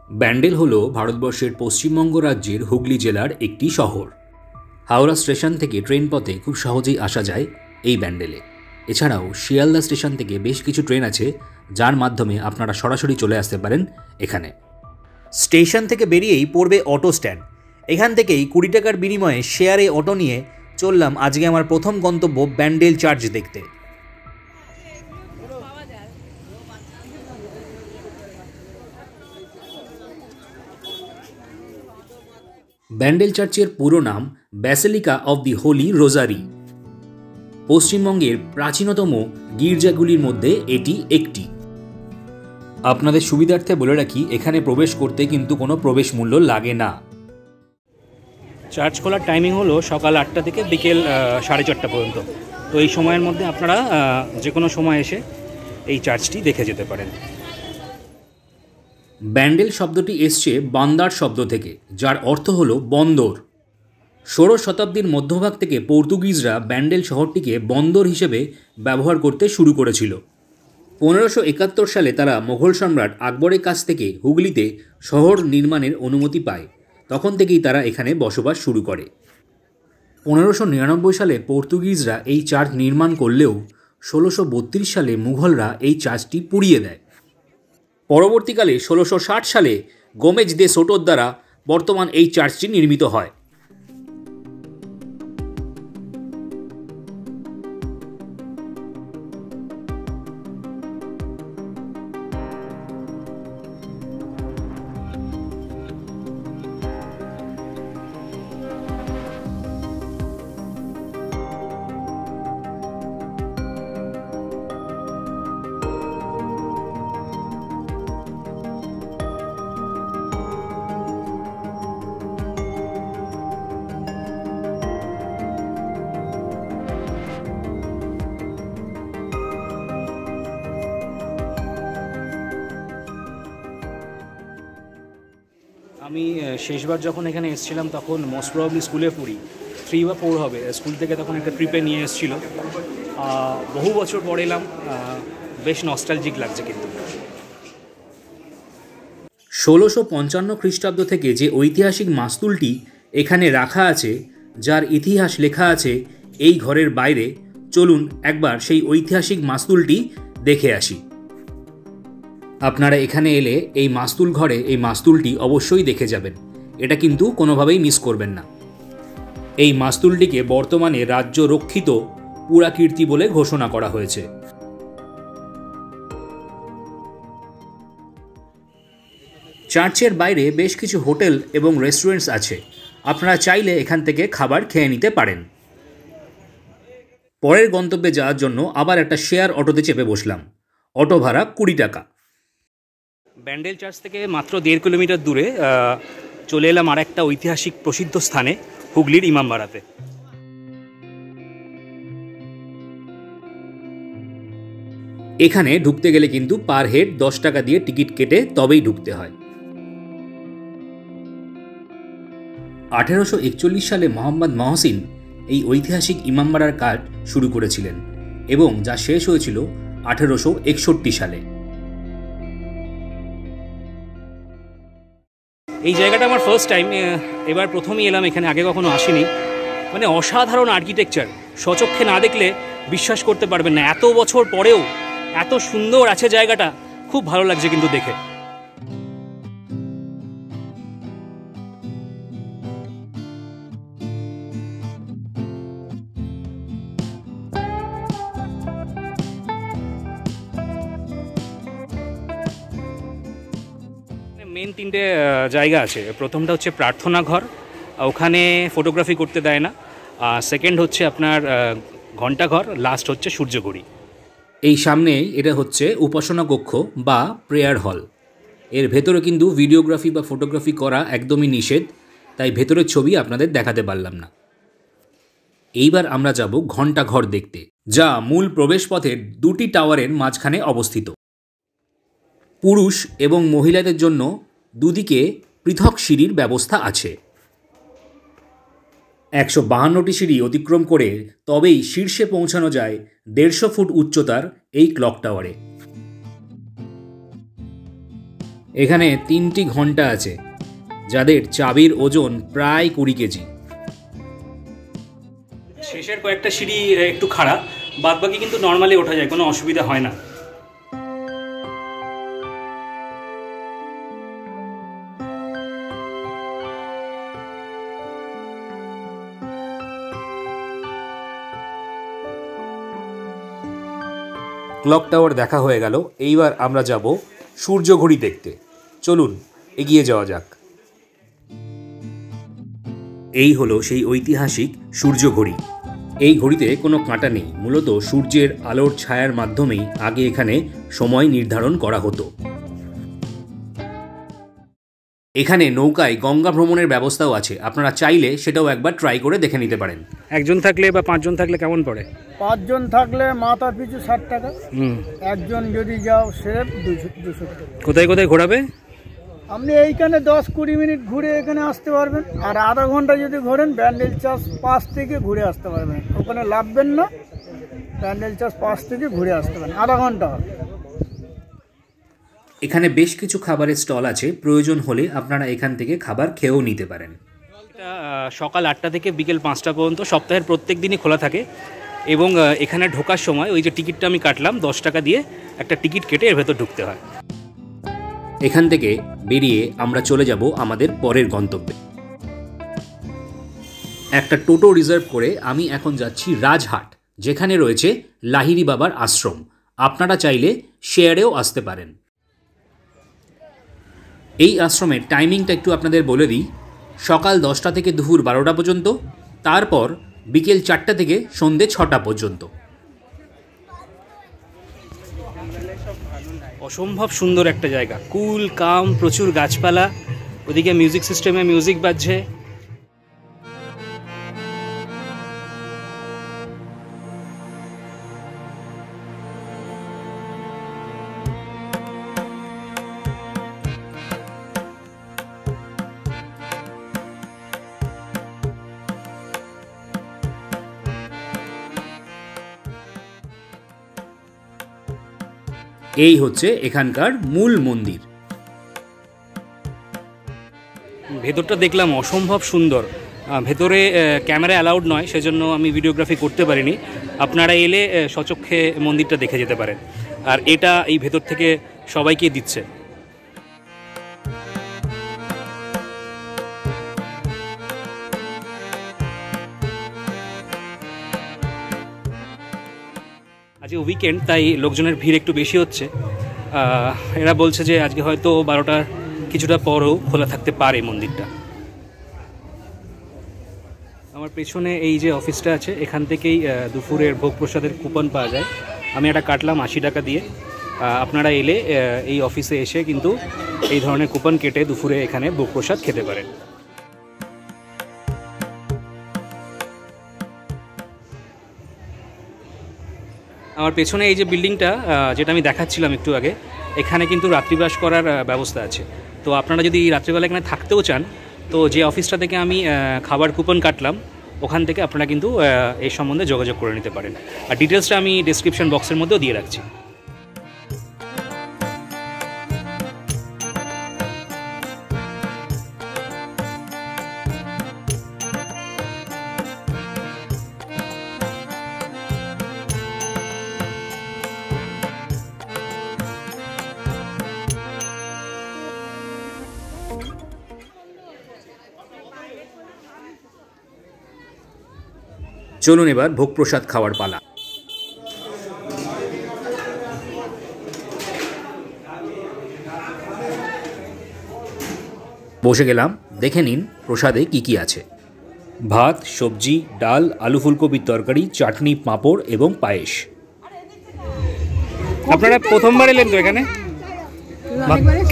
ব্যান্ডেল হলো ভারতবর্ষের পশ্চিমবঙ্গ রাজ্যের হুগলি জেলার একটি শহর। হাওড়া স্টেশন থেকে ট্রেন পথে খুব সহজেই আসা যায় এই ব্যান্ডেলে। এছাড়াও শিয়ালদা স্টেশন থেকে বেশ কিছু ট্রেন আছে যার মাধ্যমে আপনারা সরাসরি চলে আসতে পারেন এখানে। স্টেশন থেকে বেরিয়েই পড়বে অটো স্ট্যান্ড। এখান থেকেই 20 টাকার বিনিময়ে শেয়ারে অটো নিয়ে চললাম আজকে আমার প্রথম গন্তব্য ব্যান্ডেল চার্চ দেখতে। ব্যান্ডেল চার্চের পুরো নাম basilica of the holy rosary. পশ্চিমবঙ্গের প্রাচীনতম গির্জাগুলির মধ্যে এটি একটি। আপনাদের সুবিধার্থে বলে রাখি, এখানে প্রবেশ করতে কিন্তু কোনো প্রবেশ মূল্য লাগে না। চার্চ খোলার টাইমিং হলো সকাল 8টা থেকে বিকেল 4:30 পর্যন্ত। তো এই সময়ের মধ্যে আপনারা যে কোনো সময় এসে এই চার্চটি দেখে যেতে পারেন। ব্যান্ডেল শব্দটি এসছে বান্দার শব্দ থেকে, যার অর্থ হলো বন্দর। 16 শতাব্দীর মধ্যভাগ থেকে পর্তুগিজরা ব্যান্ডেল শহরটিকে বন্দর হিসেবে ব্যবহার করতে শুরু করেছিল। 1571 সালে তারা মোগল সম্রাট আকবরের কাছ থেকে হুগলিতে শহর নির্মাণের অনুমতি পায়। তখন থেকেই তারা এখানে বসবাস শুরু করে। 1599 সালে পর্তুগিজরা এই চার্চ নির্মাণ করলেও 1632 সালে মুঘলরা এই চার্চটি পুড়িয়ে দেয়। পরবর্তীকালে 1660 সালে গোমেজ দে সোটোর দ্বারা বর্তমান এই চার্চটি নির্মিত হয়। আমি শেষবার যখন এখানে এসেছিলাম তখন মোস্ট প্রবাবলি স্কুলে পড়ি, 3 বা 4 হবে। স্কুল থেকে তখন একটা ট্রিপে নিয়ে এসেছিল। বহু বছর পরে এলাম, বেশ নস্টালজিক লাগছে। কিন্তু 1655 খ্রিস্টাব্দ থেকে যে ঐতিহাসিক মাস্তুলটি এখানে রাখা আছে, যার ইতিহাস লেখা আছে এই ঘরের বাইরে, চলুন একবার সেই ঐতিহাসিক মাস্তুলটি দেখে আসি। আপনারা এখানে এলে এই মাস্তুল ঘরে এই মাস্তুলটি অবশ্যই দেখে যাবেন, এটা কিন্তু কোনোভাবেই মিস করবেন না। এই মাস্তুলটিকে বর্তমানে রাজ্য রক্ষিত পুরাকীর্তি বলে ঘোষণা করা হয়েছে। চার্চের বাইরে বেশ কিছু হোটেল এবং রেস্টুরেন্টস আছে, আপনারা চাইলে এখান থেকে খাবার খেয়ে নিতে পারেন। পরের গন্তব্যে যাওয়ার জন্য আবার একটা শেয়ার অটোতে চেপে বসলাম। অটো ভাড়া 20 টাকা। ব্যান্ডেল চার্চ থেকে মাত্র 1.5 কিলোমিটার দূরে চলে এলাম আর একটা ঐতিহাসিক প্রসিদ্ধ স্থানে, হুগলির ইমামবাড়াতে। এখানে ঢুকতে গেলে কিন্তু পার হেড 10 টাকা দিয়ে টিকিট কেটে তবেই ঢুকতে হয়। 1841 সালে মোহাম্মদ মহসিন এই ঐতিহাসিক ইমামবাড়ার কাজ শুরু করেছিলেন এবং যা শেষ হয়েছিল 1861 সালে। এই জায়গাটা আমার ফার্স্ট টাইম, এবার প্রথমই এলাম এখানে, আগে কখনো আসিনি। মানে অসাধারণ আর্কিটেকচার, স্বচক্ষে না দেখলে বিশ্বাস করতে পারবেন না। এত বছর পরেও এত সুন্দর আছে জায়গাটা, খুব ভালো লাগছে কিন্তু দেখে। মেন 3টে জায়গা আছে। প্রথমটা হচ্ছে প্রার্থনা ঘর, ওখানে ফটোগ্রাফি করতে দেয় না। সেকেন্ড হচ্ছে আপনার ঘণ্টাঘর, লাস্ট হচ্ছে সূর্যঘড়ি। এই সামনে এটা হচ্ছে উপাসনা কক্ষ বা প্রেয়ার হল। এর ভেতরে কিন্তু ভিডিওগ্রাফি বা ফটোগ্রাফি করা একদমই নিষেধ, তাই ভেতরের ছবি আপনাদের দেখাতে পারলাম না। এইবার আমরা যাব ঘণ্টাঘর দেখতে, যা মূল প্রবেশপথের 2টি টাওয়ারের মাঝখানে অবস্থিত। পুরুষ এবং মহিলাদের জন্য দুদিকে পৃথক সিঁড়ির ব্যবস্থা আছে। 152টি সিঁড়ি অতিক্রম করে তবেই শীর্ষে পৌঁছানো যায় 150 ফুট উচ্চতার এই ক্লক টাওয়ারে। এখানে 3টি ঘন্টা আছে যাদের চাবির ওজন প্রায় 20 কেজি। শেষের কয়েকটা সিঁড়ি একটু খারাপ, বাদবাকি কিন্তু নর্মালি ওঠা যায়, কোনো অসুবিধা হয় না। ক্লক টাওয়ার দেখা হয়ে গেল, এইবার আমরা যাব সূর্য ঘড়ি দেখতে। চলুন এগিয়ে যাওয়া যাক। এই হলো সেই ঐতিহাসিক সূর্য ঘড়ি। এই ঘড়িতে কোনো কাঁটা নেই, মূলত সূর্যের আলোর ছায়ার মাধ্যমেই আগে এখানে সময় নির্ধারণ করা হতো। এখানে নৌকায় গঙ্গা ভ্রমণের ব্যবস্থাও আছে, আপনারা চাইলে সেটাও একবার ট্রাই করে দেখে নিতে পারেন। একজন থাকলে বা 5 জন থাকলে কেমন পড়ে? 5 জন থাকলে মাথা পিছু 60 টাকা, একজন যদি যাও সেরেফ 200 টাকা। কোথায় কোথায় ঘোরাবে? আপনি এইখানে 10-20 মিনিট ঘুরে এখানে আসতে পারবেন, আর আধা ঘন্টা যদি ঘোরেন ব্যান্ডেল চাষ 5 থেকে ঘুরে আসতে পারবেন। ওখানে লাভবেন না, ব্যান্ডেল চাষ 5 থেকে ঘুরে আসতে পারেন, আধা ঘন্টা হবে। এখানে বেশ কিছু খাবারের স্টল আছে, প্রয়োজন হলে আপনারা এখান থেকে খাবার খেয়েও নিতে পারেন। সকাল 8টা থেকে বিকেল 5টা পর্যন্ত সপ্তাহের প্রত্যেক দিনই খোলা থাকে। এবং এখানে ঢোকার সময় ওই যে টিকিটটা আমি কাটলাম 10 টাকা দিয়ে, একটা টিকিট কেটে এর ভেতর ঢুকতে হয়। এখান থেকে বেরিয়ে আমরা চলে যাব আমাদের পরের গন্তব্যে। একটা টোটো রিজার্ভ করে আমি এখন যাচ্ছি রাজহাট, যেখানে রয়েছে লাহিড়ী বাবার আশ্রম। আপনারা চাইলে শেয়ারেও আসতে পারেন। এই আশ্রমের টাইমিংটা একটু আপনাদের বলে দিই। সকাল 10টা থেকে দুপুর 12টা পর্যন্ত, তারপর বিকেল 4টা থেকে সন্ধ্যে 6টা পর্যন্ত। অসম্ভব সুন্দর একটা জায়গা, কুল কাম, প্রচুর গাছপালা, ওদিকে মিউজিক সিস্টেমে মিউজিক বাজছে। এই হচ্ছে এখানকার মূল মন্দির। ভেতরটা দেখলাম অসম্ভব সুন্দর। ভেতরে ক্যামেরা অ্যালাউড নয়, সেজন্য আমি ভিডিওগ্রাফি করতে পারিনি। আপনারা এলে সচক্ষে মন্দিরটা দেখে যেতে পারেন। আর এটা এই ভেতর থেকে সবাইকে দিচ্ছে। আজকে উইকেন্ড, তাই লোকজনের ভিড় একটু বেশি হচ্ছে। এরা বলছে যে আজকে হয়তো 12টার কিছুটা পরেও খোলা থাকতে পারে মন্দিরটা। আমার পেছনে এই যে অফিসটা আছে, এখান থেকেই দুপুরের ভোগ প্রসাদের কুপন পাওয়া যায়। আমি এটা কাটলাম 80 টাকা দিয়ে। আপনারা এলে এই অফিসে এসে কিন্তু এই ধরনের কুপন কেটে দুপুরে এখানে ভোগ প্রসাদ খেতে পারেন। আমার পেছনে এই যে বিল্ডিংটা, যেটা আমি দেখাচ্ছিলাম একটু আগে, এখানে কিন্তু রাত্রিবাস করার ব্যবস্থা আছে। তো আপনারা যদি রাত্রিবেলা এখানে থাকতেও চান, তো যে অফিসটা থেকে আমি খাবার কুপন কাটলাম, ওখান থেকে আপনারা কিন্তু এই সম্বন্ধে যোগাযোগ করে নিতে পারেন। আর ডিটেলসটা আমি ডেসক্রিপশন বক্সের মধ্যেও দিয়ে রাখছি। চলুন এবার ভোগ প্রসাদ খাওয়ার পালা। বসে গেলাম, দেখে নিন প্রসাদে কি কি আছে। ভাত, সবজি, ডাল, আলু ফুলকপির তরকারি, চাটনি, পাঁপড় এবং পায়েস। আপনারা প্রথমবার এলেন তো এখানে?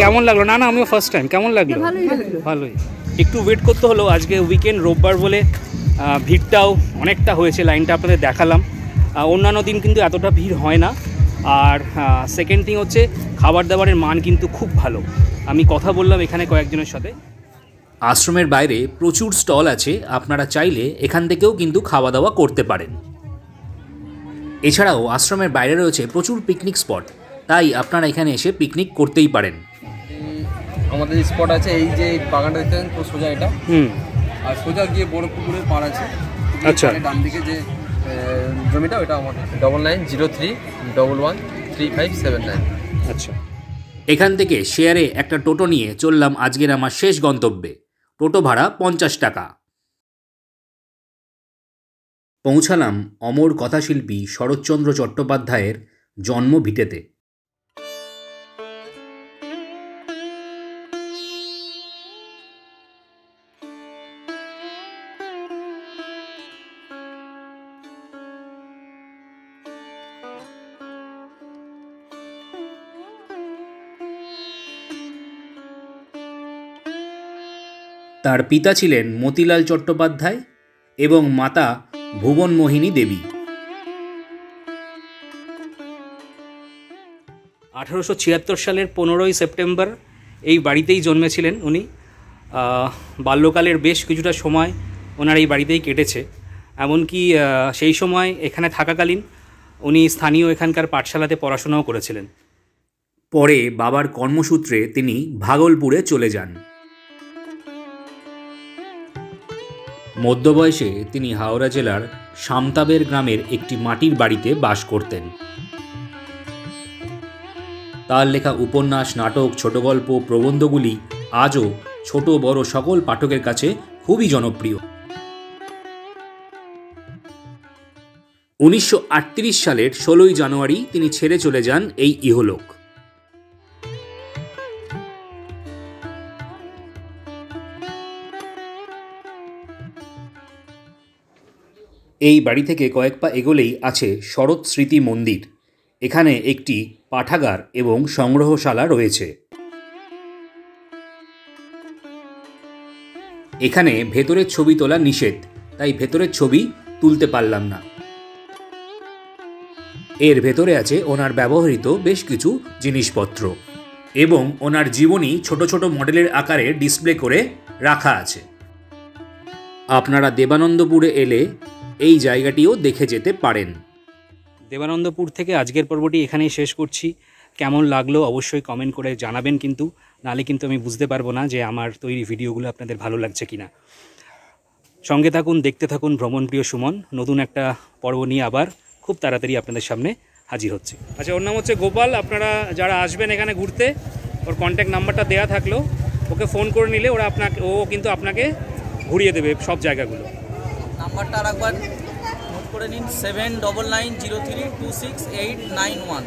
কেমন লাগলো? না আমিও ফার্স্ট টাইম। কেমন লাগলো? ভালোই। একটু ওয়েট করতে হলো, আজকে উইকেন্ড, রোববার বলে ভিড়টাও অনেকটা হয়েছে। লাইনটা আপনাদের দেখালাম। অন্যান্য দিন কিন্তু এতটা ভিড় হয় না। আর সেকেন্ড থিং হচ্ছে খাবার দাবারের মান কিন্তু খুব ভালো। আমি কথা বললাম এখানে কয়েকজনের সাথে। আশ্রমের বাইরে প্রচুর স্টল আছে, আপনারা চাইলে এখান থেকেও কিন্তু খাওয়া দাওয়া করতে পারেন। এছাড়াও আশ্রমের বাইরে রয়েছে প্রচুর পিকনিক স্পট, তাই আপনারা এখানে এসে পিকনিক করতেই পারেন। আমাদের স্পট আছে এই যে বাগানটা দেখতেছেন তো সোজা এটা, আর সোজা গিয়ে বড় পুকুরের পাড় আছে। আচ্ছা, ডান দিকে যে জমিটা ওটা আমাদের 9903113579। আচ্ছা। এখান থেকে শেয়ারে একটা টোটো নিয়ে চললাম আজকের আমার শেষ গন্তব্যে। টোটো ভাড়া 50 টাকা। পৌঁছালাম অমর কথাশিল্পী শরৎচন্দ্র চট্টোপাধ্যায়ের জন্মভিটেতে। তার পিতা ছিলেন মতিলাল চট্টোপাধ্যায় এবং মাতা ভুবনমোহিনী দেবী। 1876 সালের 15ই সেপ্টেম্বর এই বাড়িতেই জন্মেছিলেন উনি। বাল্যকালের বেশ কিছুটা সময় ওনার এই বাড়িতেই কেটেছে। এমনকি সেই সময় এখানে থাকাকালীন উনি স্থানীয় এখানকার পাঠশালাতে পড়াশোনাও করেছিলেন। পরে বাবার কর্মসূত্রে তিনি ভাগলপুরে চলে যান। মধ্যবয়সে তিনি হাওড়া জেলার সামতাবের গ্রামের একটি মাটির বাড়িতে বাস করতেন। তার লেখা উপন্যাস, নাটক, ছোট গল্প, প্রবন্ধগুলি আজও ছোট বড় সকল পাঠকের কাছে খুবই জনপ্রিয়। 1938 সালের 16ই জানুয়ারি তিনি ছেড়ে চলে যান এই ইহলোক। এই বাড়ি থেকে কয়েক পা এগোলেই আছে শরৎ স্মৃতি মন্দির। এখানে একটি পাঠাগার এবং সংগ্রহশালা রয়েছে। এখানে ভেতরের ছবি তোলা নিষেধ, তাই ভেতরের ছবি তুলতে পারলাম না। এর ভেতরে আছে ওনার ব্যবহৃত বেশ কিছু জিনিসপত্র এবং ওনার জীবনী ছোট ছোট মডেলের আকারে ডিসপ্লে করে রাখা আছে। আপনারা দেবানন্দপুরে এলে এই জায়গাটিও দেখে যেতে পারেন। দেবানন্দপুর থেকে আজকের পর্বটি এখানেই শেষ করছি। কেমন লাগলো অবশ্যই কমেন্ট করে জানাবেন, কিন্তু নালে কিন্তু আমি বুঝতে পারবো না যে আমার তৈরি ভিডিওগুলো আপনাদের ভালো লাগছে কিনা। সঙ্গে থাকুন, দেখতে থাকুন ভ্রমণপ্রিয় সুমন। নতুন একটা পর্ব নিয়ে আবার খুব তাড়াতাড়ি আপনাদের সামনে হাজির হচ্ছে। আচ্ছা, ওর নাম হচ্ছে গোপাল। আপনারা যারা আসবেন এখানে ঘুরতে, ওর কন্ট্যাক্ট নাম্বারটা দেওয়া থাকলো, ওকে ফোন করে নিলে ও কিন্তু আপনাকে ঘুরিয়ে দেবে সব জায়গাগুলো। নাম্বারটা আর একবার নোট করে নিন, 7990326891।